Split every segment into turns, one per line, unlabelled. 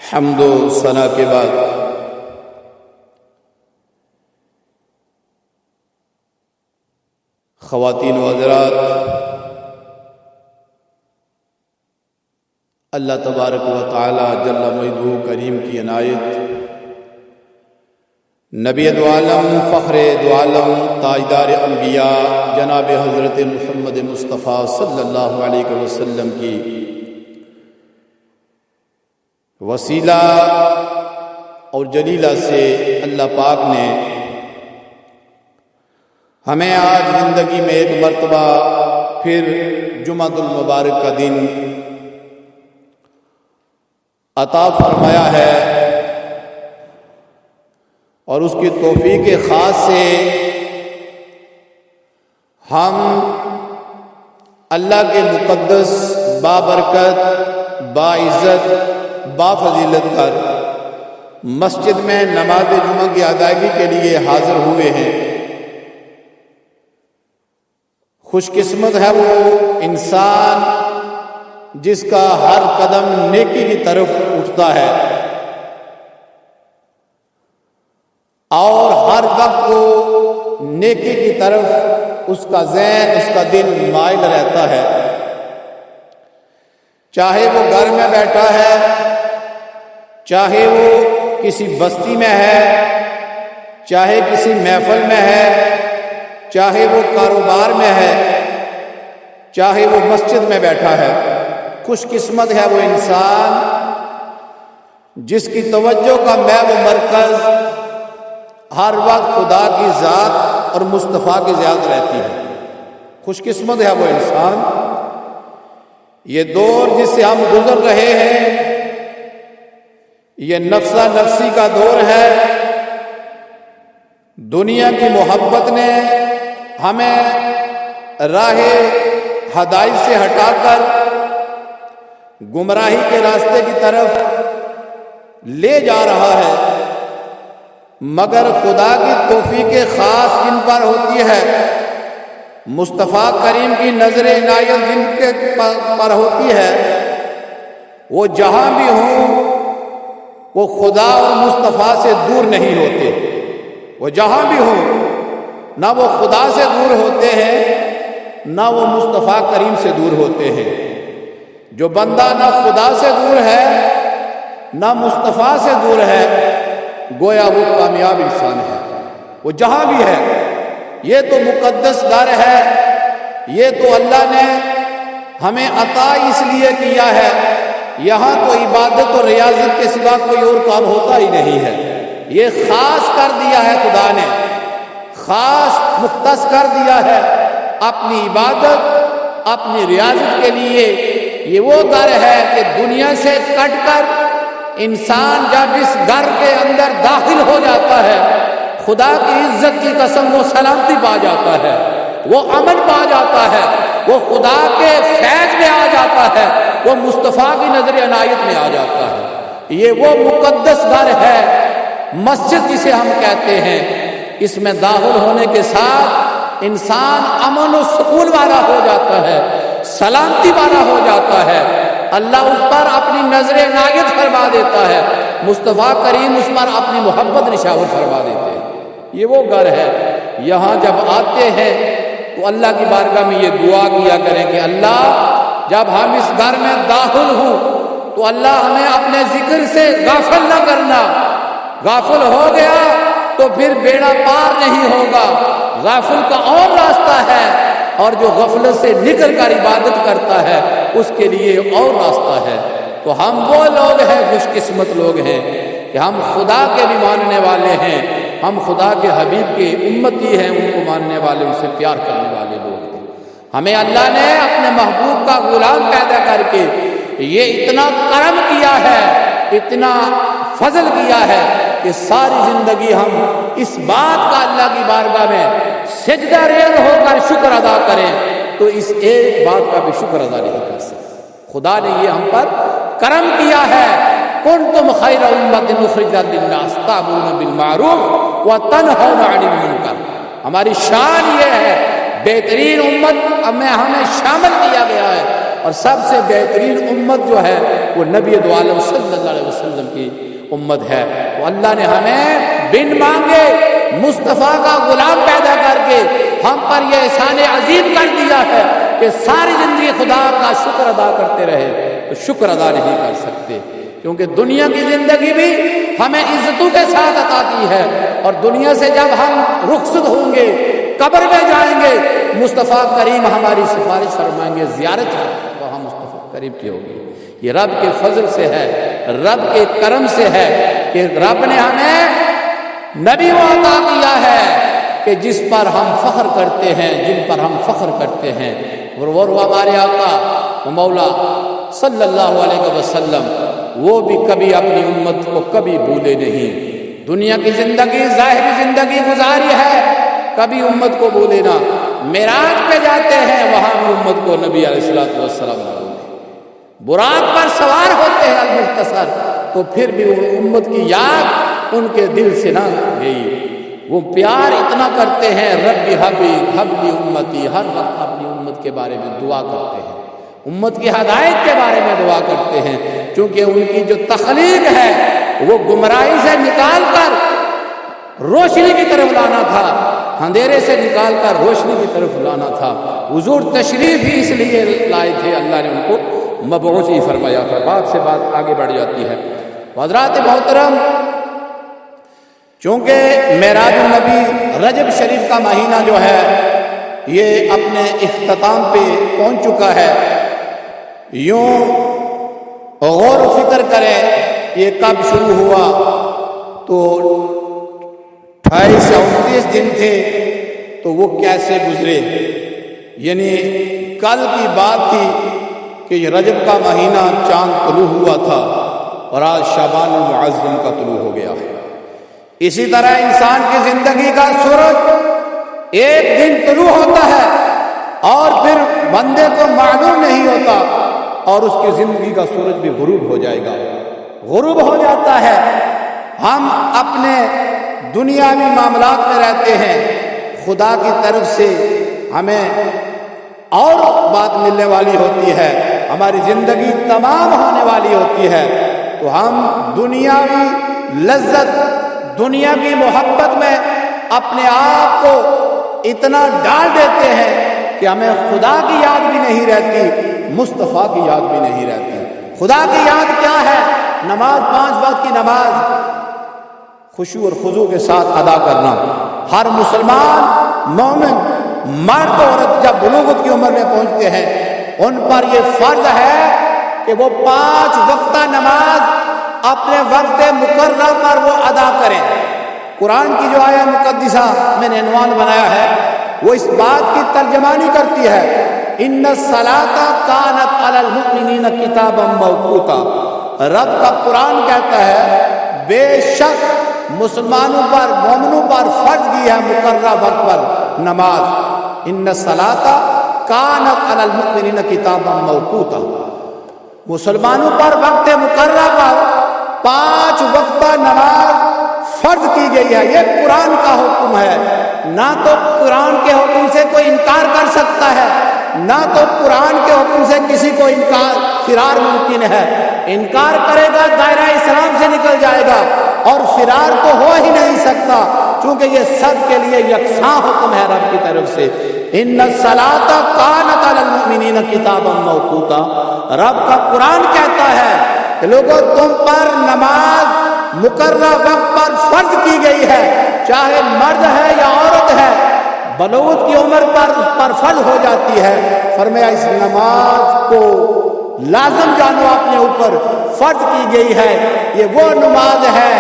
حمد و ثنا کے بعد خواتین و حضرات، اللہ تبارک و تعالی جل مجدہ کریم کی عنایت، نبی دو عالم، فخر دو عالم، تاجدار انبیاء جناب حضرت محمد مصطفیٰ صلی اللہ علیہ وسلم کی وسیلہ اور جلیلہ سے اللہ پاک نے ہمیں آج زندگی میں ایک مرتبہ پھر جمعہ المبارک کا دن عطا فرمایا ہے، اور اس کی توفیق خاص سے ہم اللہ کے مقدس بابرکت باعزت بافضیلت پر مسجد میں نماز جمعہ کی ادائیگی کے لیے حاضر ہوئے ہیں۔ خوش قسمت ہے وہ انسان جس کا ہر قدم نیکی کی طرف اٹھتا ہے اور ہر وقت وہ نیکی کی طرف اس کا ذہن، اس کا دل مائل رہتا ہے، چاہے وہ گھر میں بیٹھا ہے، چاہے وہ کسی بستی میں ہے، چاہے کسی محفل میں ہے، چاہے وہ کاروبار میں ہے، چاہے وہ مسجد میں بیٹھا ہے۔ خوش قسمت ہے وہ انسان جس کی توجہ کا محور مرکز ہر وقت خدا کی ذات اور مصطفیٰ کی ذات رہتی ہے۔ خوش قسمت ہے وہ انسان۔ یہ دور جس سے ہم گزر رہے ہیں، یہ نفسا نفسی کا دور ہے۔ دنیا کی محبت نے ہمیں راہ ہدایت سے ہٹا کر گمراہی کے راستے کی طرف لے جا رہا ہے، مگر خدا کی توفیق خاص جن پر ہوتی ہے، مصطفیٰ کریم کی نظر عنایت جن کے پر ہوتی ہے، وہ جہاں بھی ہوں وہ خدا اور مصطفیٰ سے دور نہیں ہوتے۔ وہ جہاں بھی ہوں نہ وہ خدا سے دور ہوتے ہیں، نہ وہ مصطفیٰ کریم سے دور ہوتے ہیں۔ جو بندہ نہ خدا سے دور ہے نہ مصطفیٰ سے دور ہے، گویا وہ کامیاب انسان ہے۔ وہ جہاں بھی ہے، یہ تو مقدس گھر ہے، یہ تو اللہ نے ہمیں عطا اس لیے کیا ہے، یہاں تو عبادت اور ریاضت کے سوا کوئی اور کام ہوتا ہی نہیں ہے۔ یہ خاص کر دیا ہے خدا نے، خاص مختص کر دیا ہے اپنی عبادت، اپنی ریاضت کے لیے۔ یہ وہ گھر ہے کہ دنیا سے کٹ کر انسان جب اس گھر کے اندر داخل ہو جاتا ہے، خدا کی عزت کی قسم وہ سلامتی پا جاتا ہے، وہ امن پا جاتا ہے، وہ خدا کے فیض میں آ جاتا ہے، وہ مصطفیٰ کی نظر عنایت میں آ جاتا ہے۔ یہ وہ مقدس گھر ہے، مسجد جسے ہم کہتے ہیں۔ اس میں داخل ہونے کے ساتھ انسان امن و سکون والا ہو جاتا ہے، سلامتی والا ہو جاتا ہے۔ اللہ اس پر اپنی نظر عنایت فرما دیتا ہے، مصطفیٰ کریم اس پر اپنی محبت نشاور فرما دیتے ہیں۔ یہ وہ گھر ہے، یہاں جب آتے ہیں تو اللہ کی بارگاہ میں یہ دعا کیا کریں کہ اللہ جب ہم اس گھر میں داخل ہوں تو اللہ ہمیں اپنے ذکر سے غافل نہ کرنا۔ غافل ہو گیا تو پھر بیڑا پار نہیں ہوگا۔ غافل کا اور راستہ ہے، اور جو غفلت سے نکل کر عبادت کرتا ہے اس کے لیے اور راستہ ہے۔ تو ہم وہ لوگ ہیں، خوش قسمت لوگ ہیں کہ ہم خدا کے بھی ماننے والے ہیں، ہم خدا کے حبیب کے امتی ہیں، ان کو ماننے والے، ان سے پیار کرنے والے لوگ ہیں۔ ہمیں اللہ نے اپنے محبوب کا غلام پیدا کر کے یہ اتنا کرم کیا ہے، اتنا فضل کیا ہے کہ ساری زندگی ہم اس بات کا اللہ کی بارگاہ میں سجدہ ریز ہو کر شکر ادا کریں تو اس ایک بات کا بھی شکر ادا نہیں کر سکتے۔ خدا نے یہ ہم پر کرم کیا ہے۔ کنتم خیر امۃ اخرجت للناس تأمرون بالمعروف وتنہون عن المنکر۔ ہماری شان یہ ہے، بہترین امت میں ہمیں شامل کیا گیا ہے، اور سب سے بہترین امت جو ہے وہ نبی دو عالم صلی اللہ علیہ وسلم کی امت ہے۔ تو اللہ نے ہمیں بن مانگے مصطفیٰ کا غلام پیدا کر کے ہم پر یہ احسان عظیم کر دیا ہے کہ ساری زندگی خدا کا شکر ادا کرتے رہے، تو شکر ادا نہیں کر سکتے، کیونکہ دنیا کی زندگی بھی ہمیں عزتوں کے ساتھ عطا کی ہے، اور دنیا سے جب ہم رخصت ہوں گے، قبر میں جائیں گے، مصطفیٰ کریم ہماری سفارش فرمائیں گے، زیارت وہاں مصطفیٰ کریم کی ہوگی۔ یہ رب کے فضل سے ہے، رب کے کرم سے ہے کہ رب نے ہمیں نبی وہ عطا کیا ہے کہ جس پر ہم فخر کرتے ہیں، جن پر ہم فخر کرتے ہیں، اور وہ ہمارے آقا و مولا صلی اللہ علیہ وسلم، وہ بھی کبھی اپنی امت کو کبھی بھولے نہیں۔ دنیا کی زندگی ظاہری زندگی گزاری ہے، کبھی امت کو بھولے نہ۔ معراج پہ جاتے ہیں، وہاں بھی امت کو نبی علیہ الصلوۃ والسلام نہ بھولے۔ براق پر سوار ہوتے ہیں المختصر، تو پھر بھی وہ امت کی یاد ان کے دل سے نہ گئی۔ وہ پیار اتنا کرتے ہیں، رب حبلی امتی، ہر وقت اپنی امت کے بارے میں دعا کرتے ہیں، امت کی ہدایت کے بارے میں دعا کرتے ہیں، کیونکہ ان کی جو تخلیق ہے وہ گمراہی سے نکال کر روشنی کی طرف لانا تھا، اندھیرے سے نکال کر روشنی کی طرف لانا تھا۔ حضور تشریف ہی اس لیے لائے تھے، اللہ نے ان کو مبعوث ہی فرمایا تھا۔ بات سے بات آگے بڑھ جاتی ہے۔ حضرات محترم، چونکہ معراج النبی رجب شریف کا مہینہ جو ہے یہ اپنے اختتام پہ پہنچ چکا ہے، یوں غور و فکر کریں یہ کب شروع ہوا تو 28 یا 29 دن تھے، تو وہ کیسے گزرے؟ یعنی کل کی بات تھی کہ یہ رجب کا مہینہ چاند طلوع ہوا تھا اور آج شعبان المعظم کا طلوع ہو گیا ہے۔ اسی طرح انسان کی زندگی کا سورج ایک دن طلوع ہوتا ہے اور پھر بندے کو معلوم نہیں ہوتا، اور اس کی زندگی کا سورج بھی غروب ہو جائے گا، غروب ہو جاتا ہے۔ ہم اپنے دنیاوی معاملات میں رہتے ہیں، خدا کی طرف سے ہمیں اور بات ملنے والی ہوتی ہے، ہماری زندگی تمام ہونے والی ہوتی ہے، تو ہم دنیاوی لذت، دنیا کی محبت میں اپنے آپ کو اتنا ڈال دیتے ہیں کہ ہمیں خدا کی یاد بھی نہیں رہتی، مصطفیٰ کی یاد بھی نہیں رہتی۔ خدا کی یاد کیا ہے؟ نماز، 5 وقت کی نماز خشوع اور خضوع کے ساتھ ادا کرنا۔ ہر مسلمان مومن مرد عورت جب بلوغت کی عمر میں پہنچتے ہیں، ان پر یہ فرض ہے کہ وہ 5 وقتہ نماز اپنے وقت مقررہ پر وہ ادا کریں۔ قرآن کی جو آیہ مقدسہ میں نے عنوان بنایا ہے وہ اس بات کی ترجمانی کرتی ہے، ان الصلاۃ کانت علی المؤمنین کتابا موقوتا۔ رب کا قرآن کہتا ہے بے شک مسلمانوں پر، مومنوں پر فرض کی ہے مقررہ وقت پر نماز۔ ان الصلاۃ کانت علی المؤمنین کتابا موقوتا، مسلمانوں پر وقت مقررہ پر 5 وقتہ نماز فرض کی گئی ہے۔ یہ قرآن کا حکم ہے، نہ تو قرآن کے حکم سے کوئی انکار کر سکتا ہے، نہ تو قرآن کے حکم سے کسی کو فرار ممکن ہے۔ انکار کرے گا دائرہ اسلام سے نکل جائے گا، اور فرار تو ہو ہی نہیں سکتا، چونکہ یہ سب کے لیے یکساں حکم ہے رب کی طرف سے۔ ان الصلاۃ کانت علی المؤمنین کتابا موقوتا، رب کا قرآن کہتا ہے کہ لوگوں تم پر نماز مقررہ وقت پر فرض کی گئی ہے، چاہے مرد ہے یا عورت ہے، بلوغت کی عمر پر اس پر فرض ہو جاتی ہے۔ فرمایا اس نماز کو لازم جانو، اپنے اوپر فرض کی گئی ہے۔ یہ وہ نماز ہے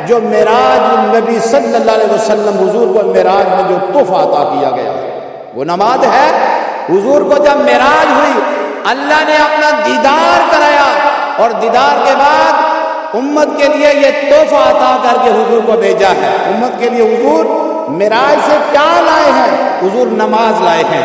جو معراج النبی صلی اللہ علیہ وسلم، حضور کو معراج میں جو تحفہ عطا کیا گیا وہ نماز ہے۔ حضور کو جب معراج ہوئی، اللہ نے اپنا دیدار کرایا، اور دیدار کے بعد امت کے لیے یہ تحفہ عطا کر کے حضور کو بھیجا ہے۔ امت کے لیے حضور معراج سے کیا لائے ہیں؟ حضور نماز لائے ہیں،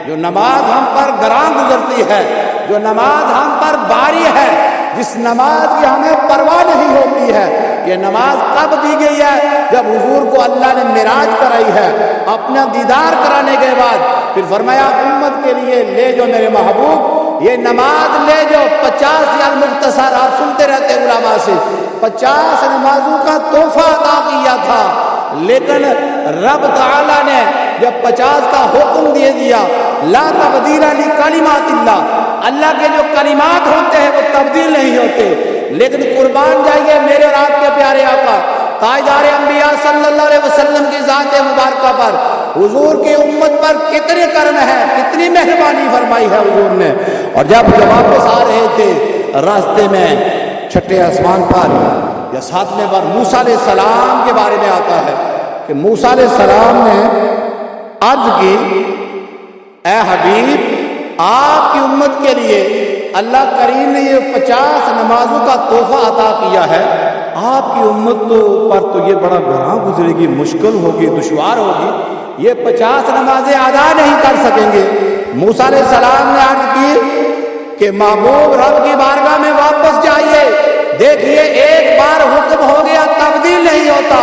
جو نماز ہم پر گراں گزرتی ہے، جو نماز ہم پر باری ہے، جس نماز کی ہمیں پرواہ نہیں ہوتی ہے۔ یہ نماز کب دی گئی ہے؟ جب حضور کو اللہ نے معراج کرائی ہے، اپنا دیدار کرانے کے بعد پھر فرمایا امت کے لیے لے جو میرے محبوب یہ نماز لے جو 50 یا مختصر، آپ سنتے رہتے علماء سے 50 نمازوں کا تحفہ عطا کیا تھا، لیکن رب تعالیٰ نے جب 50 کا حکم دے دیا، لا تبدیل لکلمات اللہ، اللہ کے جو کلمات ہوتے ہیں وہ تبدیل نہیں ہوتے۔ لیکن قربان جائیے میرے اور آپ کے پیارے آقا تاجدار انبیاء صلی اللہ علیہ وسلم کی ذات مبارکہ پر، حضور کی امت پر کتنے کرم ہے، کتنی مہربانی فرمائی ہے حضور نے۔ اور جب واپس آ رہے تھے راستے میں چھٹے آسمان پر یا 7ویں پر موسیٰ علیہ السلام کے بارے میں آتا ہے کہ موسیٰ علیہ السلام نے عرض کی، اے حبیب آپ کی امت کے لیے اللہ کریم نے یہ 50 نمازوں کا تحفہ عطا کیا ہے، آپ کی امت پر تو یہ بڑا گراں گزرے گی، مشکل ہوگی، دشوار ہوگی، یہ 50 نمازیں ادا نہیں کر سکیں گے۔ موسیٰ علیہ السلام نے عرض کی کہ محبوب رب کی بارگاہ میں واپس جائیے، دیکھیے ایک بار حکم ہو گیا تبدیل نہیں ہوتا۔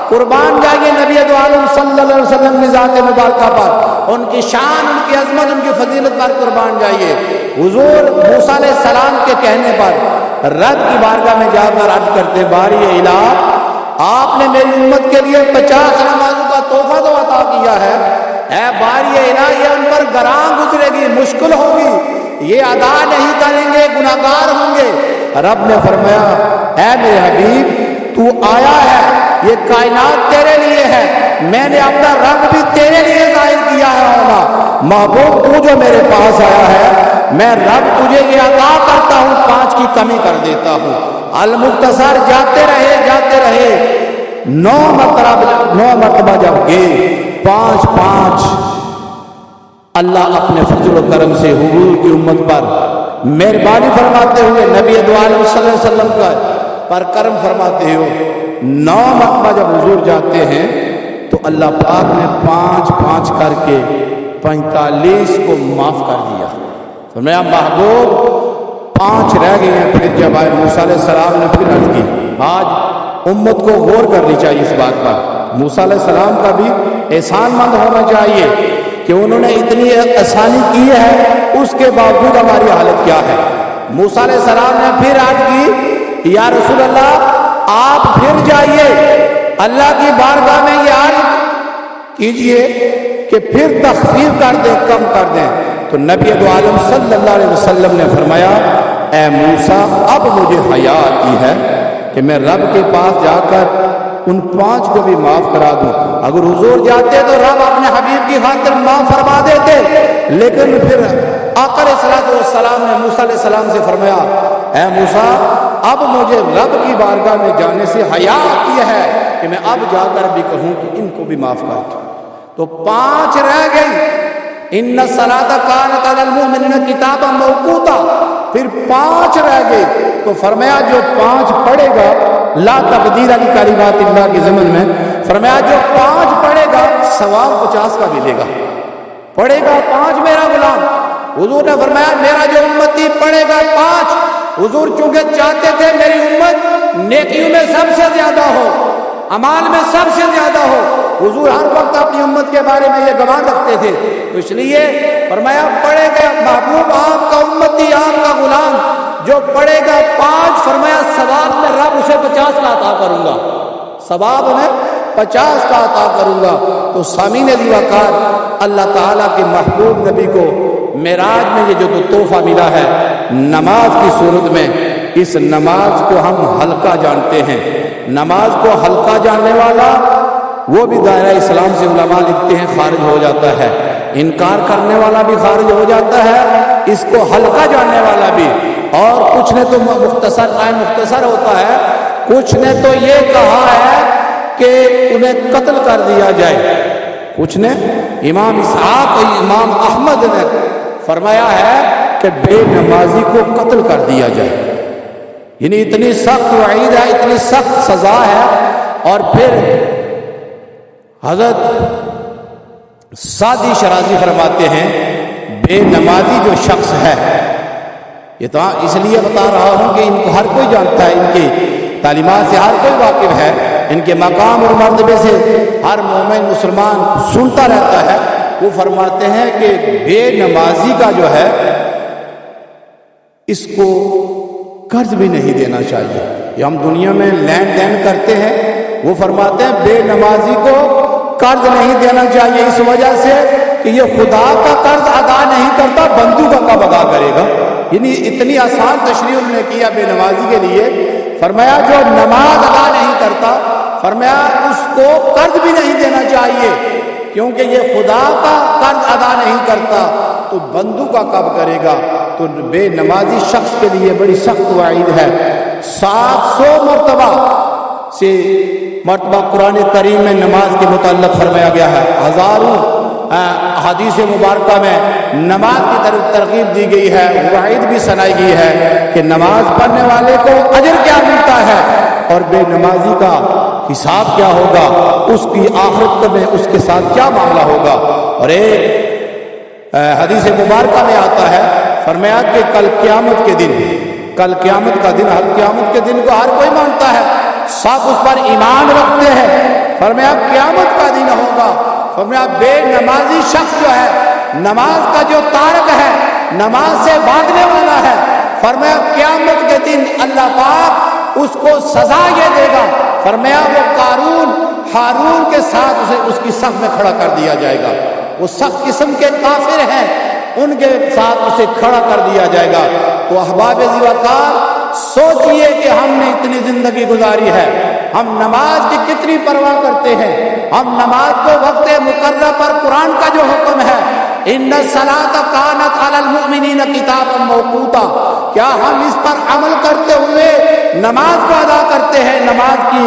قربان جائیے نبی دو عالم صلی اللہ علیہ وسلم کی ذات مبارکہ پر، ان کی شان، ان کی عظمت، ان کی فضیلت پر قربان جائیے۔ حضور موسیٰ علیہ السلام کے کہنے پر رب کی بارگاہ میں جا کر عرض کرتے، باری الہ آپ نے میری امت کے لیے 50 نمازوں کا تحفہ تو عطا کیا ہے، اے باری الہ یہ ان پر گراں گزرے گی، مشکل ہوگی، یہ ادا نہیں کریں گے، گناہگار ہوں گے۔ رب نے فرمایا، اے میرے حبیب تو آیا ہے، یہ کائنات تیرے لیے ہے، میں نے اپنا رب بھی تیرے لیے ظاہر کیا ہے ہونا۔ محبوب تو جو میرے پاس آیا ہے، میں رب تجھے یہ عطا کرتا ہوں، 5 کی کمی کر دیتا ہوں۔ المختصر جاتے رہے 9 مرتبہ جب گئے 5 اللہ اپنے فضل و کرم سے حضور کی امت پر مہربانی فرماتے ہوئے نبی دو عالم صلی اللہ علیہ وسلم کا پر کرم فرماتے ہو 9 مرتبہ جب حضور جاتے ہیں تو اللہ پاک نے 5 کر کے 45 کو معاف کر دیا۔ فرمایا محبوب 5 رہ گئے ہیں۔ پھر جب آئے موسیٰ علیہ السلام نے پھر عرض کی، آج امت کو غور کرنی چاہیے اس بات پر، موسیٰ علیہ السلام کا بھی احسان مند ہونا چاہیے کہ انہوں نے اتنی آسانی کی ہے، اس کے باوجود ہماری حالت کیا ہے۔ موسیٰ علیہ السلام نے پھر عرض کی، یا رسول اللہ آپ پھر جائیے اللہ کی بارگاہ میں یہ عرض کیجئے کہ پھر تخفیف کر دیں، کم کر دیں۔ تو نبی دو عالم صلی اللہ علیہ وسلم نے فرمایا، اے موسیٰ اب مجھے حیا آتی ہے کہ میں رب کے پاس جا کر ان 5 کو بھی معاف کرا دوں۔ اگر حضور جاتے تو رب اپنے حبیب کی خاطر معاف فرما دیتے، لیکن پھر آقا علیہ السلام نے موسیٰ علیہ السلام سے فرمایا، اے موسیٰ اب مجھے رب کی بارگاہ میں جانے سے حیا آتی ہے کہ میں اب جا کر بھی کہوں کہ ان کو بھی معاف کر دوں۔ تو 5 رہ گئی، ان الصلاۃ کانت علی المؤمنین کتابا موقوتا، پھر 5 رہ گئے تو فرمایا جو 5 پڑھے گا، لا تبدیل لکلمات اللہ کے ضمن میں فرمایا جو 5 پڑھے گا ثواب 50 کا ملے گا۔ پڑھے گا 5 میرا غلام، حضور نے فرمایا میرا جو امتی پڑھے گا 5، حضور چونکہ چاہتے تھے میری امت نیکیوں میں سب سے زیادہ ہو، اعمال میں سب سے زیادہ ہو، حضور ہر وقت اپنی امت کے بارے میں یہ گمان رکھتے تھے، تو اس لیے فرمایا پڑھے گا محبوب آپ کا امتی، آپ کا غلام جو پڑھے گا 5، فرمایا ثواب میں رب اسے 50 کا عطا کروں گا، ثواب میں 50 کا عطا کروں گا۔ تو سامعین دی وقار اللہ تعالیٰ کے محبوب نبی کو معراج میں یہ جو تحفہ ملا ہے نماز کی صورت میں، اس نماز کو ہم ہلکا جانتے ہیں۔ نماز کو ہلکا جاننے والا وہ بھی دائرہ اسلام سے علماء لکھتے ہیں خارج ہو جاتا ہے، انکار کرنے والا بھی خارج ہو جاتا ہے، اس کو ہلکا جاننے والا بھی۔ اور کچھ نے تو مختصر ہوتا ہے، کچھ نے تو یہ کہا ہے کہ انہیں قتل کر دیا جائے، کچھ نے امام اسحاق امام احمد نے فرمایا ہے کہ بے نمازی کو قتل کر دیا جائے، یعنی اتنی سخت وعید ہے، اتنی سخت سزا ہے۔ اور پھر حضرت سعدی شرازی فرماتے ہیں بے نمازی جو شخص ہے، یہ تو اس لیے بتا رہا ہوں کہ ان کو ہر کوئی جانتا ہے، ان کی تعلیمات سے ہر کوئی واقف ہے، ان کے مقام اور مرتبے سے ہر مومن مسلمان سنتا رہتا ہے۔ وہ فرماتے ہیں کہ بے نمازی کا جو ہے اس کو قرض بھی نہیں دینا چاہیے. یہ ہم دنیا میں لین دین کرتے ہیں، وہ فرماتے ہیں بے نمازی کو قرض نہیں دینا چاہیے، اس وجہ سے کہ یہ خدا کا قرض ادا نہیں کرتا، بندوں کا کب ادا کرے گا. یعنی اتنی آسان تشریح انہوں نے کیا بے نمازی کے لیے. فرمایا جو نماز ادا نہیں کرتا، فرمایا اس کو قرض بھی نہیں دینا چاہیے، کیونکہ یہ خدا کا قرض ادا نہیں کرتا تو بندوں کا کب کرے گا. تو بے نمازی شخص کے لیے بڑی سخت وعید ہے. 700 مرتبہ سے مرتبہ قرآن کریم میں نماز کے متعلق فرمایا گیا ہے. ہزاروں حدیث مبارکہ میں نماز کی طرف ترغیب دی گئی ہے، وعید بھی سنائی گئی ہے کہ نماز پڑھنے والے کو اجر کیا ملتا ہے اور بے نمازی کا حساب کیا ہوگا، اس کی آخرت میں اس کے ساتھ کیا معاملہ ہوگا. اور ایک حدیث مبارکہ میں آتا ہے، فرمایا کہ کل قیامت کا دن ہر قیامت کے دن کو ہر کوئی مانتا ہے، سب اس پر ایمان رکھتے ہیں. فرمایا قیامت کا دن ہوگا، فرمایا بے نمازی شخص جو ہے، نماز کا جو تارک ہے، نماز سے بھاگنے والا ہے، فرمایا قیامت کے دن اللہ پاک اس کو سزا یہ دے گا. فرمایا وہ قارون ہارون کے ساتھ اسے اس کی صف میں کھڑا کر دیا جائے گا. وہ سخت قسم کے کافر ہیں، ان کے ساتھ اسے کھڑا کر دیا جائے گا. تو احباب ذوقار سوچئے کہ ہم نے اتنی زندگی گزاری ہے، ہم نماز کی کتنی پرواہ کرتے ہیں. ہم نماز کو وقت مقررہ پر قرآن کا جو حکم ہے ان الصلاۃ کانت علی المؤمنین کتابا موقوتا، کیا ہم اس پر عمل کرتے ہوئے نماز کو ادا کرتے ہیں، نماز کی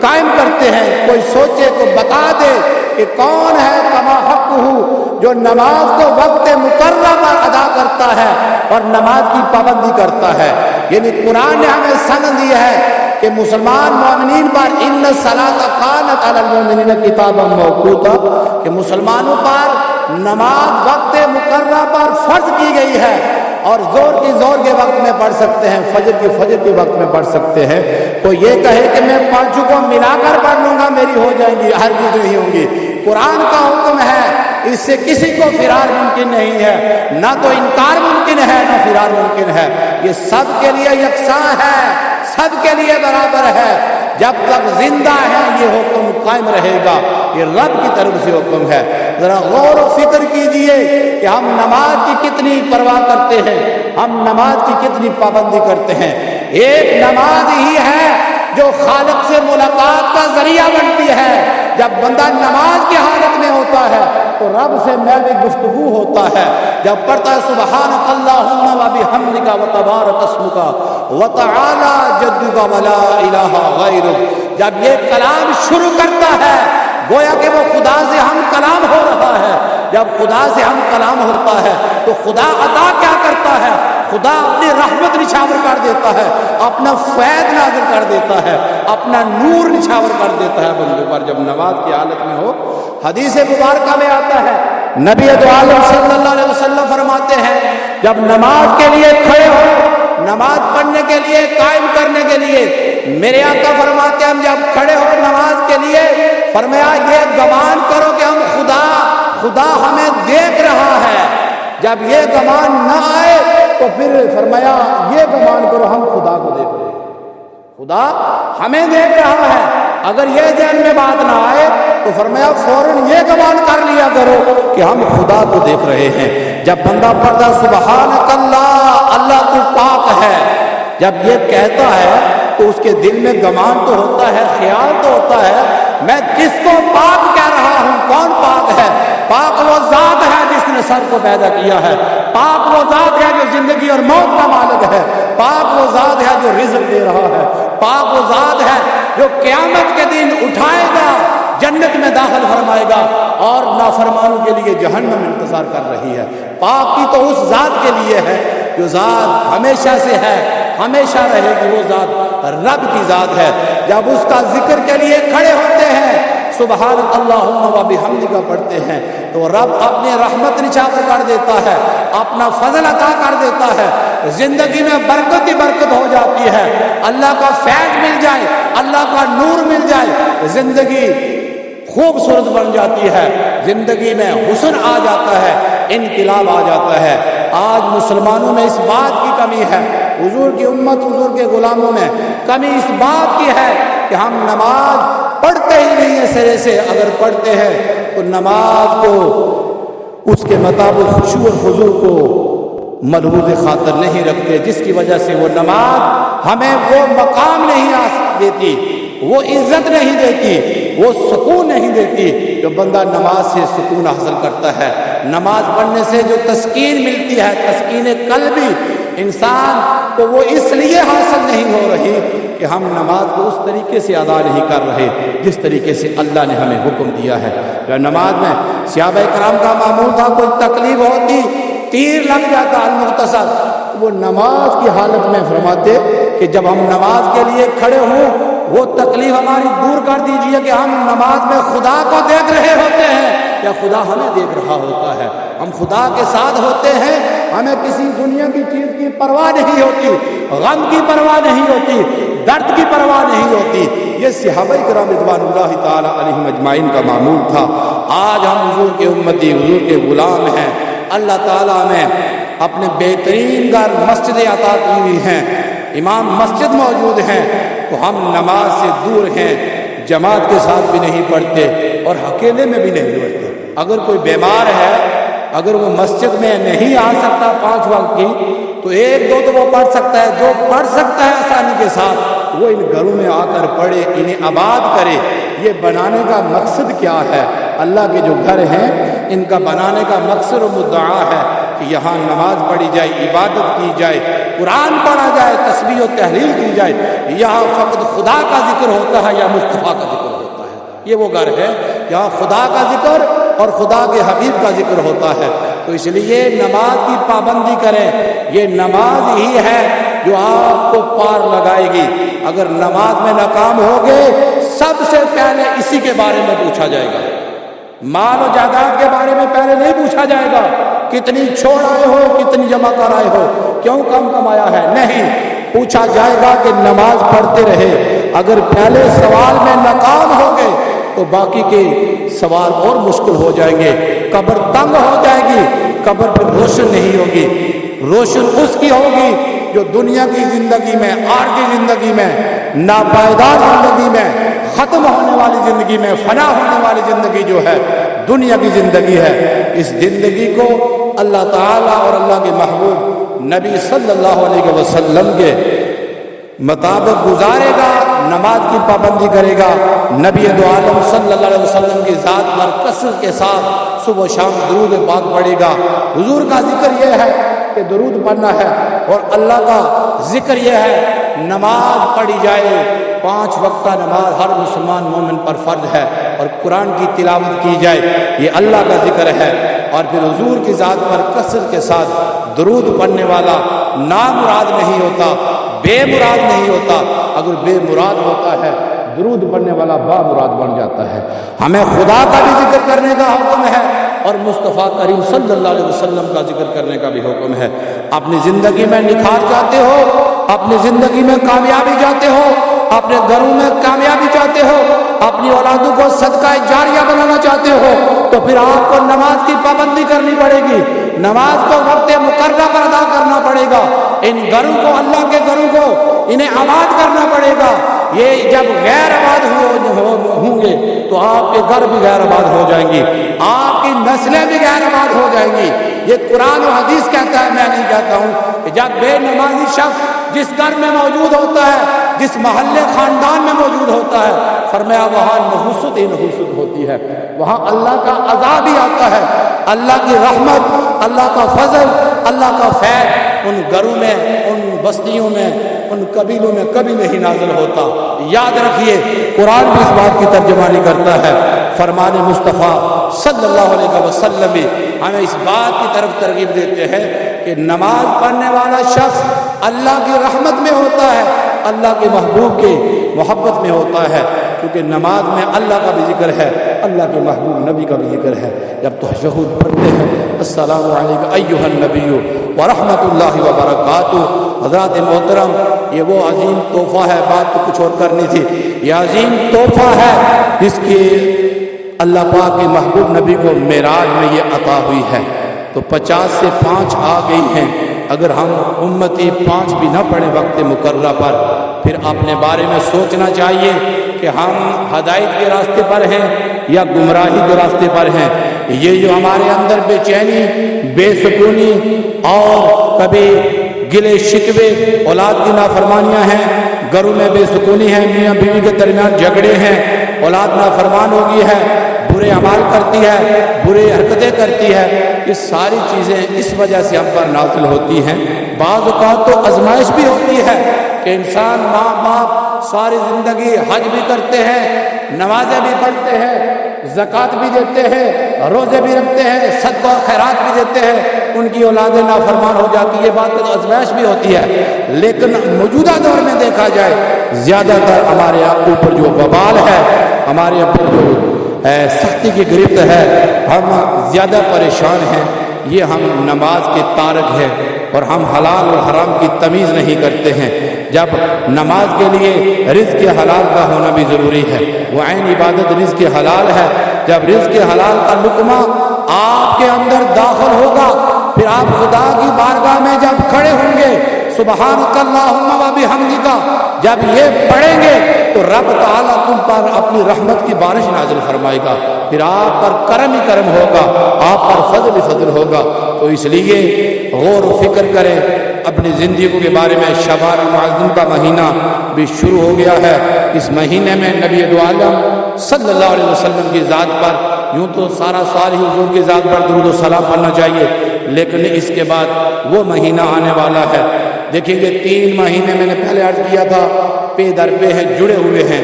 قائم کرتے ہیں؟ کوئی سوچے تو بتا دے کہ کون ہے کما حقہ جو نماز کو وقت مقررہ پر ادا کرتا ہے اور نماز کی پابندی کرتا ہے. یعنی قرآن نے ہمیں سند دی ہے کہ مسلمان مومنین پر ان الصلاۃ کانت علی المؤمنین کتابا موقوتا، کہ مسلمانوں پر نماز وقت مقررہ پر فرض کی گئی ہے، اور زور کے وقت میں پڑھ سکتے ہیں، فجر کے وقت میں پڑھ سکتے ہیں. تو یہ کہے کہ میں 5 کو ملا کر پڑھ لوں گا میری ہو جائیں گی، ہرگز نہیں ہوں گی. قرآن کا حکم ہے، اس سے کسی کو فرار ممکن نہیں ہے، نہ تو انکار ممکن ہے نہ فرار ممکن ہے. یہ سب کے لیے یکساں ہے، سب کے لیے برابر ہے. جب تک زندہ ہے یہ حکم قائم رہے گا، یہ رب کی طرف سے حکم ہے. ذرا غور و فکر کیجئے کہ ہم نماز کی کتنی پرواہ کرتے ہیں، ہم نماز کی کتنی پابندی کرتے ہیں. ایک نماز ہی ہے جو خالق سے ملاقات کا ذریعہ بنتی ہے. جب بندہ نماز کی حالت میں ہوتا ہے تو رب سے میل گفتگو ہوتا ہے. جب پڑھتا ہے سبحانک اللہم و بحمدک و تبارک اسمک و تعالی جدک و لا الہ غیرک، جب یہ کلام شروع کرتا ہے گویا کہ وہ خدا سے ہم کلام ہو رہا ہے. جب خدا سے ہم کلام ہوتا ہے تو خدا عطا کیا کرتا ہے؟ خدا اپنی رحمت نچھاور کر دیتا ہے، اپنا فیض نازل کر دیتا ہے، اپنا نور نچھاور کر دیتا ہے بندوں پر جب نماز کی حالت میں ہو. حدیث مبارکہ میں آتا ہے، نبی دو عالم صلی اللہ علیہ وسلم فرماتے ہیں جب نماز کے لیے کھڑے ہو، نماز پڑھنے کے لیے، قائم کرنے کے لیے، میرے آقا فرماتے ہیں ہم جب کھڑے ہو نماز کے لیے، فرمایا یہ گمان کرو کہ ہم خدا ہمیں دیکھ رہا ہے. جب یہ گمان نہ آئے تو پھر فرمایا یہ گمان کرو ہم خدا کو دیکھ رہے ہیں، خدا ہمیں دیکھ رہا ہے. اگر یہ ذہن میں بات نہ آئے تو فرمایا فوراً یہ گمان کر لیا کرو کہ ہم خدا کو دیکھ رہے ہیں. جب بندہ پڑھتا سبحانک اللہ، اللہ تو پاک ہے، جب یہ کہتا ہے تو اس کے دل میں گمان تو ہوتا ہے، خیال تو ہوتا ہے میں کس کو پاک کہہ رہا ہوں، کون پاک ہے؟ پاک وہ ذات ہے جس نے سر کو پیدا کیا ہے، پاک وہ ذات ہے جو زندگی اور موت کا مالک ہے، پاک وہ ذات ہے جو رزق دے رہا ہے، پاک وہ ذات ہے جو قیامت کے دن اٹھائے گا، جنت میں داخل فرمائے گا، اور نافرمانوں کے لیے جہنم انتظار کر رہی ہے. پاکی تو اس ذات کے لیے ہے جو ذات ہمیشہ سے ہے، ہمیشہ رہے گی، وہ ذات رب کی ذات ہے. جب اس کا ذکر کے لیے کھڑے ہوتے ہیں، سبحانک اللہم و بحمدک پڑھتے ہیں، تو رب اپنی رحمت نچھاور کر دیتا ہے، اپنا فضل عطا کر دیتا ہے، زندگی میں برکت ہی برکت ہو جاتی ہے. اللہ کا فیض مل جائے، اللہ کا نور مل جائے، زندگی خوبصورت بن جاتی ہے، زندگی میں حسن آ جاتا ہے، انقلاب آ جاتا ہے. آج مسلمانوں میں اس بات کی کمی ہے، حضور کی امت، حضور کے غلاموں میں کمی اس بات کی ہے کہ ہم نماز پڑھتے ہی نہیں ہیں سرے سے، اگر پڑھتے ہیں تو نماز کو اس کے مطابق خشوع اور خضوع کو ملحوظ خاطر نہیں رکھتے، جس کی وجہ سے وہ نماز ہمیں وہ مقام نہیں دیتی، وہ عزت نہیں دیتی، وہ سکون نہیں دیتی جو بندہ نماز سے سکون حاصل کرتا ہے۔ نماز پڑھنے سے جو تسکین ملتی ہے، تسکین قلبی، انسان کو وہ اس لیے حاصل نہیں ہو رہی کہ ہم نماز کو اس طریقے سے ادا نہیں کر رہے جس طریقے سے اللہ نے ہمیں حکم دیا ہے۔ نماز میں صحابہ کرام کا معمول تھا، کوئی تکلیف ہوتی، تیر لگ جاتا المغتصب، وہ نماز کی حالت میں فرماتے کہ جب ہم نماز کے لیے کھڑے ہوں وہ تکلیف ہماری دور کر دیجئے کہ ہم نماز میں خدا کو دیکھ رہے ہوتے ہیں یا خدا ہمیں دیکھ رہا ہوتا ہے، ہم خدا کے ساتھ ہوتے ہیں، ہمیں کسی دنیا کی چیز کی پرواہ نہیں ہوتی، غم کی پرواہ نہیں ہوتی، درد کی پرواہ نہیں ہوتی۔ یہ صحابہ کرام رضوان اللہ تعالی علیہم اجمعین کا معمول تھا۔ آج ہم حضور کے امتی، حضور کے غلام ہیں، اللہ تعالیٰ نے اپنے بہترین گھر مسجد عطا کی ہوئی ہیں، امام مسجد موجود ہیں، تو ہم نماز سے دور ہیں، جماعت کے ساتھ بھی نہیں پڑھتے اور اکیلے میں بھی نہیں پڑھتے۔ اگر کوئی بیمار ہے، اگر وہ مسجد میں نہیں آ سکتا 5 وقت کی، تو 1-2 تو وہ پڑھ سکتا ہے، جو پڑھ سکتا ہے آسانی کے ساتھ وہ ان گھروں میں آ کر پڑھے، انہیں آباد کرے۔ یہ بنانے کا مقصد کیا ہے؟ اللہ کے جو گھر ہیں ان کا بنانے کا مقصد و مدعا ہے کہ یہاں نماز پڑھی جائے، عبادت کی جائے، قرآن پڑھا جائے، تسبیح و تحلیل کی جائے، یہاں فقط خدا کا ذکر ہوتا ہے یا مصطفیٰ کا ذکر ہوتا ہے۔ یہ وہ گھر ہے یہاں خدا کا ذکر اور خدا کے حبیب کا ذکر ہوتا ہے۔ تو اس لیے نماز کی پابندی کریں، یہ نماز ہی ہے جو آپ کو پار لگائے گی۔ اگر نماز میں ناکام ہوگے سب سے پہلے اسی کے بارے میں پوچھا جائے گا، مال و جائیداد کے بارے میں پہلے نہیں پوچھا جائے گا، کتنی چھوڑ آئے ہو، کتنی جمع کر آئے ہو، کیوں کم کمایا ہے، نہیں پوچھا جائے گا کہ نماز پڑھتے رہے۔ اگر پہلے سوال میں ناکام ہو گئے تو باقی کے سوال اور مشکل ہو جائیں گے، قبر تنگ ہو جائے گی، قبر پہ روشن نہیں ہوگی، روشن اس کی ہوگی جو دنیا کی زندگی میں، عارضی زندگی میں، ناپائیدار زندگی میں، ختم ہونے والی زندگی میں، فنا ہونے والی زندگی جو ہے دنیا کی زندگی ہے، اس زندگی کو اللہ تعالیٰ اور اللہ کے محبوب نبی صلی اللہ علیہ وسلم کے مطابق گزارے گا، نماز کی پابندی کرے گا، نبی دو عالم صلی اللہ علیہ وسلم کی ذات پر کثرت کے ساتھ صبح و شام درود پاک پڑھے گا۔ حضور کا ذکر یہ ہے کہ درود پڑھنا ہے، اور اللہ کا ذکر یہ ہے نماز پڑھی جائے، 5 وقتہ نماز ہر مسلمان مومن پر فرض ہے، اور قرآن کی تلاوت کی جائے، یہ اللہ کا ذکر ہے۔ اور پھر حضور کی ذات پر کثرت کے ساتھ درود پڑھنے والا نامراد نہیں ہوتا، بے مراد نہیں ہوتا، اگر بے مراد ہوتا ہے درود پڑھنے والا با مراد بن جاتا ہے۔ ہمیں خدا کا بھی ذکر کرنے کا حکم ہے اور مصطفیٰ کریم صلی اللہ علیہ وسلم کا ذکر کرنے کا بھی حکم ہے۔ اپنی زندگی میں نکھار چاہتے ہو، اپنی زندگی میں کامیابی چاہتے ہو، اپنے گھروں میں کامیابی چاہتے ہو، اپنی اولادوں کو صدقہ جاریہ بنانا چاہتے ہو، تو پھر آپ کو نماز کی پابندی کرنی پڑے گی، نماز کو وقت مقررہ پر ادا کرنا پڑے گا، ان گھروں کو، اللہ کے گھروں کو انہیں آباد کرنا پڑے گا۔ یہ جب غیر آباد ہوں گے تو آپ کے گھر بھی غیر آباد ہو جائیں گی، آپ کی نسلیں بھی غیر آباد ہو جائیں گی۔ یہ قرآن و حدیث کہتا ہے، میں نہیں کہتا ہوں، کہ جب بے نمازی شخص جس گھر میں موجود ہوتا ہے، جس محلے خاندان میں موجود ہوتا ہے، فرمایا وہاں نحوست ہی نحوست ہوتی ہے، وہاں اللہ کا عذاب ہی آتا ہے، اللہ کی رحمت، اللہ کا فضل، اللہ کا فیض ان گھروں میں، ان بستیوں میں، ان قبیلوں میں کبھی نہیں نازل ہوتا۔ یاد رکھیے قرآن بھی اس بات کی ترجمانی کرتا ہے، فرمان مصطفیٰ صلی اللہ علیہ وسلم بھی ہمیں اس بات کی طرف ترغیب دیتے ہیں کہ نماز پڑھنے والا شخص اللہ کی رحمت میں ہوتا ہے، اللہ کے محبوب کی محبت میں ہوتا ہے، کیونکہ نماز میں اللہ کا بھی ذکر ہے، اللہ کے محبوب نبی کا بھی ذکر ہے۔ جب تشہد پڑھتے ہیں السلام علیکم ایھا النبی ورحمۃ اللہ وبرکاتہ، حضرات محترم یہ وہ عظیم تحفہ ہے، بات تو کچھ اور کرنی تھی، یہ عظیم تحفہ ہے جس کی اللہ پاک کے محبوب نبی کو معراج میں یہ عطا ہوئی ہے۔ تو 50 سے 5 آ گئی ہیں، اگر ہم امتی 5 بھی نہ پڑھیں وقت مقررہ پر، پھر اپنے بارے میں سوچنا چاہیے کہ ہم ہدایت کے راستے پر ہیں یا گمراہی کے راستے پر ہیں۔ یہ جو ہمارے اندر بے چینی، بے سکونی اور کبھی گلے شکوے، اولاد کی نافرمانیاں ہیں، گھروں میں بے سکونی ہے، میاں بیوی کے درمیان جھگڑے ہیں، اولاد نافرمان ہو گئی ہے، برے اعمال کرتی ہے، برے حرکتیں کرتی ہے، یہ ساری چیزیں اس وجہ سے ہم پر نازل ہوتی ہیں۔ بعض اوقات تو آزمائش بھی ہوتی ہے کہ انسان ماں باپ ساری زندگی حج بھی کرتے ہیں، نمازیں بھی پڑھتے ہیں، زکوٰۃ بھی دیتے ہیں، روزے بھی رکھتے ہیں، صدقہ و خیرات بھی دیتے ہیں، ان کی اولادیں نافرمان ہو جاتی ہے، یہ بات تو آزمائش بھی ہوتی ہے۔ لیکن موجودہ دور میں دیکھا جائے زیادہ تر ہمارے اوپر جو وبال ہے، ہمارے اوپر جو سختی کی گرفت ہے، ہم زیادہ پریشان ہیں، یہ ہم نماز کے تارک ہیں اور ہم حلال اور حرام کی تمیز نہیں کرتے ہیں۔ جب نماز کے لیے رزق حلال کا ہونا بھی ضروری ہے، وہ عین عبادت رزق حلال ہے۔ جب رزق حلال کا لقمہ آپ کے اندر داخل ہوگا، پھر آپ خدا کی بارگاہ میں جب کھڑے ہوں گے، سبحانک اللہم و بحمدک، جب یہ پڑھیں گے تو رب تعالیٰ تم پر اپنی رحمت کی بارش نازل فرمائے گا، پھر آپ پر کرم ہی کرم ہوگا، آپ پر فضل ہی فضل ہوگا۔ تو اس لیے غور و فکر کریں اپنی زندگی کے بارے میں۔ شعبان المعظم کا مہینہ بھی شروع ہو گیا ہے۔ اس مہینے میں نبی دو عالم صلی اللہ علیہ وسلم کی ذات پر، یوں تو سارا سال ہی حضور کی ذات پر درود و سلام پڑھنا چاہیے، لیکن اس کے بعد وہ مہینہ آنے والا ہے۔ دیکھیں گے 3 مہینے میں نے پہلے عرض کیا تھا پے در پہ ہیں، جڑے ہوئے ہیں،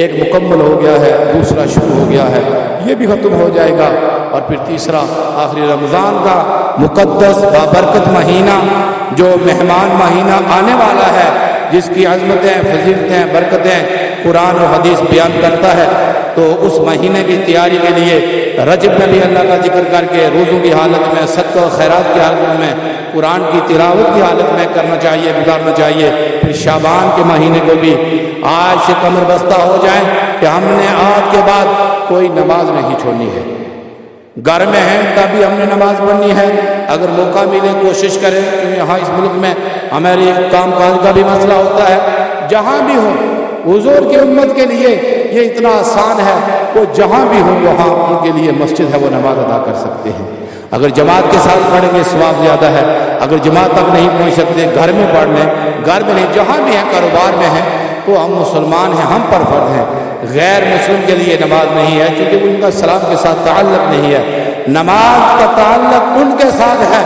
ایک مکمل ہو گیا ہے، دوسرا شروع ہو گیا ہے، یہ بھی ختم ہو جائے گا، اور پھر تیسرا آخری رمضان کا مقدس بابرکت مہینہ جو مہمان مہینہ آنے والا ہے، جس کی عظمتیں، فضیلتیں، برکتیں قرآن و حدیث بیان کرتا ہے۔ تو اس مہینے کی تیاری کے لیے رجب میں بھی اللہ کا ذکر کر کے روزوں کی حالت میں، صدقہ و خیرات کی حالت میں، قرآن کی تلاوت کی حالت میں کرنا چاہیے، گزارنا چاہیے۔ پھر شعبان کے مہینے کو بھی آج سے کمر بستہ ہو جائیں کہ ہم نے آج کے بعد کوئی نماز نہیں چھوڑنی ہے۔ گھر میں ہیں تبھی ہم نے نماز پڑھنی ہے، اگر موقع ملے کوشش کریں، کہ یہاں اس ملک میں ہماری کام کاج کا بھی مسئلہ ہوتا ہے، جہاں بھی ہو حضور کی امت کے لیے یہ اتنا آسان ہے، وہ جہاں بھی ہوں وہاں ان کے لیے مسجد ہے، وہ نماز ادا کر سکتے ہیں۔ اگر جماعت کے ساتھ پڑھیں گے ثواب زیادہ ہے، اگر جماعت تک نہیں پہنچ سکتے گھر میں پڑھ لیں، گھر میں نہیں، جہاں بھی ہیں، کاروبار میں ہیں، تو ہم مسلمان ہیں، ہم پر فرض ہیں۔ غیر مسلم کے لیے نماز نہیں ہے، کیونکہ ان کا اسلام کے ساتھ تعلق نہیں ہے۔ نماز کا تعلق ان کے ساتھ ہے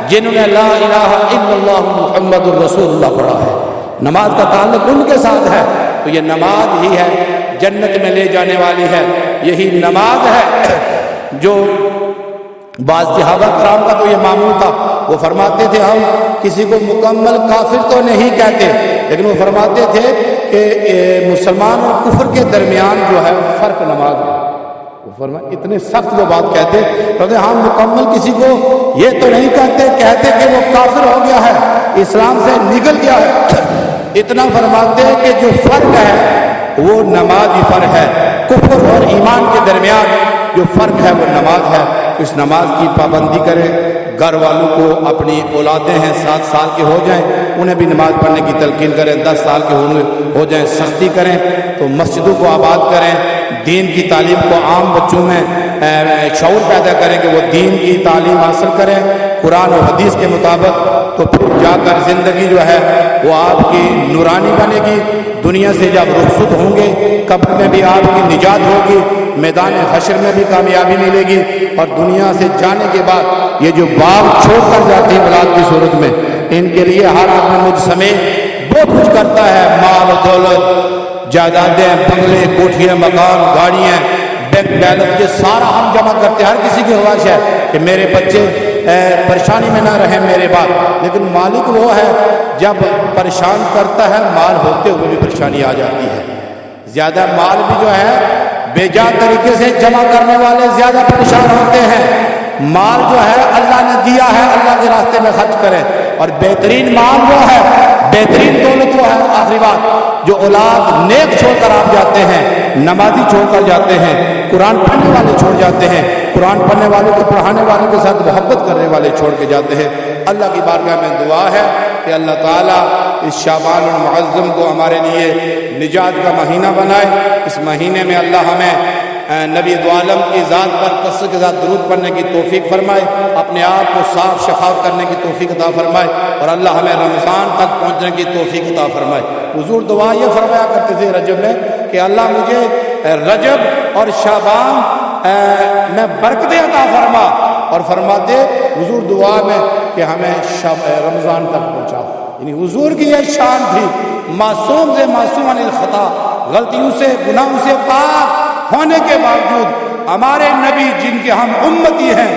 جنہوں نے لا الہ الا اللہ محمد الرسول اللہ پڑھا ہے، نماز کا تعلق ان کے ساتھ ہے۔ تو یہ نماز ہی ہے جنت میں لے جانے والی ہے، یہی نماز ہے جو بعض صحابہ کرام کا تو یہ معمول تھا، وہ فرماتے تھے ہم کسی کو مکمل کافر تو نہیں کہتے، لیکن وہ فرماتے تھے کہ مسلمان اور کفر کے درمیان جو ہے فرق نماز ہے۔ وہ فرمایا اتنے سخت وہ بات کہتے، کہتے ہم مکمل کسی کو یہ تو نہیں کہتے کہ وہ کافر ہو گیا ہے، اسلام سے نکل گیا ہے، اتنا فرماتے کہ جو فرق ہے وہ نماز ہی فرق ہے، کفر اور ایمان کے درمیان جو فرق ہے وہ نماز ہے۔ تو اس نماز کی پابندی کریں، گھر والوں کو اپنی اولادیں ہیں 7 سال کے ہو جائیں انہیں بھی نماز پڑھنے کی تلقین کریں، 10 سال کے ہو جائیں سختی کریں، تو مسجدوں کو آباد کریں، دین کی تعلیم کو عام بچوں میں شعور پیدا کریں کہ وہ دین کی تعلیم حاصل کریں قرآن و حدیث کے مطابق، تو پھر جا کر زندگی جو ہے وہ آپ کی نورانی بنے گی۔ دنیا سے جب رخصت ہوں گے قبر میں بھی آپ کی نجات ہوگی، میدان حشر میں بھی کامیابی ملے گی، اور دنیا سے جانے کے بعد یہ جو باغ چھوڑ کر جاتے ہیں اولاد کی صورت میں، ان کے لیے ہر آدمی مجھ سمیت بہت کچھ کرتا ہے، مال و دولت، جائیدادیں، بنگلے، کوٹھیاں، مکان، گاڑیاں، بینک بیلنس، یہ سارا ہم جمع کرتے ہیں۔ ہر کسی کی خواہش ہے کہ میرے بچے پریشانی میں نہ رہیں میرے بعد، لیکن مالک وہ ہے جب پریشان کرتا ہے مال ہوتے ہوئے بھی پریشانی آ جاتی ہے۔ زیادہ مال بھی جو ہے بے جا طریقے سے جمع کرنے والے زیادہ پریشان ہوتے ہیں۔ مال جو ہے اللہ نے دیا ہے، اللہ کے راستے میں خرچ کریں، اور بہترین مال وہ ہے، بہترین دولت وہ ہے، آخری بات، جو اولاد نیک چھوڑ کر آپ جاتے ہیں، نمازی چھوڑ کر جاتے ہیں، قرآن پڑھنے والے چھوڑ جاتے ہیں، قرآن پڑھنے والے کو پڑھانے والوں کے ساتھ محبت کرنے والے چھوڑ کے جاتے ہیں۔ اللہ کی بارگاہ میں دعا ہے کہ اللہ تعالیٰ اس شعبان المعظم کو ہمارے لیے نجات کا مہینہ بنائے۔ اس مہینے میں اللہ ہمیں نبی دو عالم کی ذات پر کثرت کے ساتھ درود پڑھنے کی توفیق فرمائے، اپنے آپ کو صاف شفاف کرنے کی توفیق عطا فرمائے، اور اللہ ہمیں رمضان تک پہنچنے کی توفیق عطا فرمائے۔ حضور دعا یہ فرمایا کرتے تھے رجب میں کہ اللہ مجھے رجب اور شعبان میں برکتیں عطا فرما، اور فرماتے حضور دعا میں کہ ہمیں رمضان تک پہنچاؤ۔ یعنی حضور کی یہ شان تھی، معصوم سے معصوم عن الخطا، غلطیوں سے گناہوں سے پاک ہونے کے باوجود ہمارے نبی جن کے ہم امتی ہیں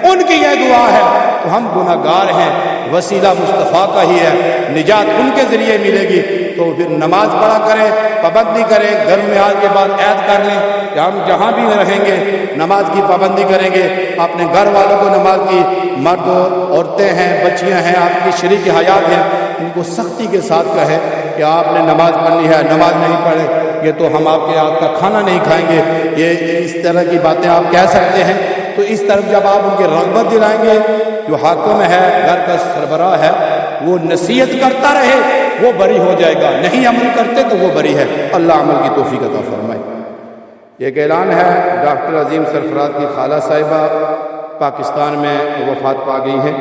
ان کی یہ دعا ہے تو ہم گناہگار ہیں، وسیلہ مصطفیٰ کا ہی ہے، نجات ان کے ذریعے ملے گی۔ تو پھر نماز پڑھا کریں، پابندی کریں، گھر میں آج کے بعد عہد کر لیں کہ ہم جہاں بھی رہیں گے نماز کی پابندی کریں گے، اپنے گھر والوں کو نماز کی، مرد عورتیں ہیں، بچیاں ہیں، آپ کی شریک حیات ہیں، ان کو سختی کے ساتھ کہے کہ آپ نے نماز پڑھنی ہے، نماز نہیں پڑھے یہ تو ہم آپ کے ہاتھ کا کھانا نہیں کھائیں گے، یہ اس طرح کی باتیں آپ کہہ سکتے ہیں۔ تو اس طرف جب آپ ان کی رغبت دلائیں گے، جو حاکم ہے، گھر کا سربراہ ہے، وہ نصیحت کرتا رہے، وہ بری ہو جائے گا، نہیں عمل کرتے تو وہ بری ہے۔ اللہ عمل کی توفیق عطا فرمائے۔ ایک اعلان ہے، ڈاکٹر عظیم سرفراز کی خالہ صاحبہ پاکستان میں وفات پا گئی ہیں،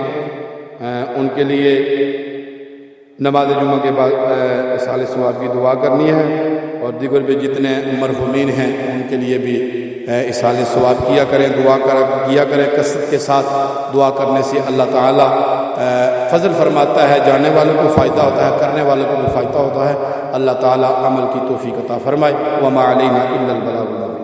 ان کے لیے نماز جمعہ کے بعد اصال ثواب کی دعا کرنی ہے، اور دیگر بھی جتنے مرحومین ہیں ان کے لیے بھی اصال ثواب کیا کریں، دعا کیا کریں۔ کثرت کے ساتھ دعا کرنے سے اللہ تعالیٰ فضل فرماتا ہے، جانے والوں کو فائدہ ہوتا ہے، کرنے والوں کو بھی فائدہ ہوتا ہے۔ اللہ تعالیٰ عمل کی توفیق عطا فرمائے۔ وما علینا الا البلاغ المبین۔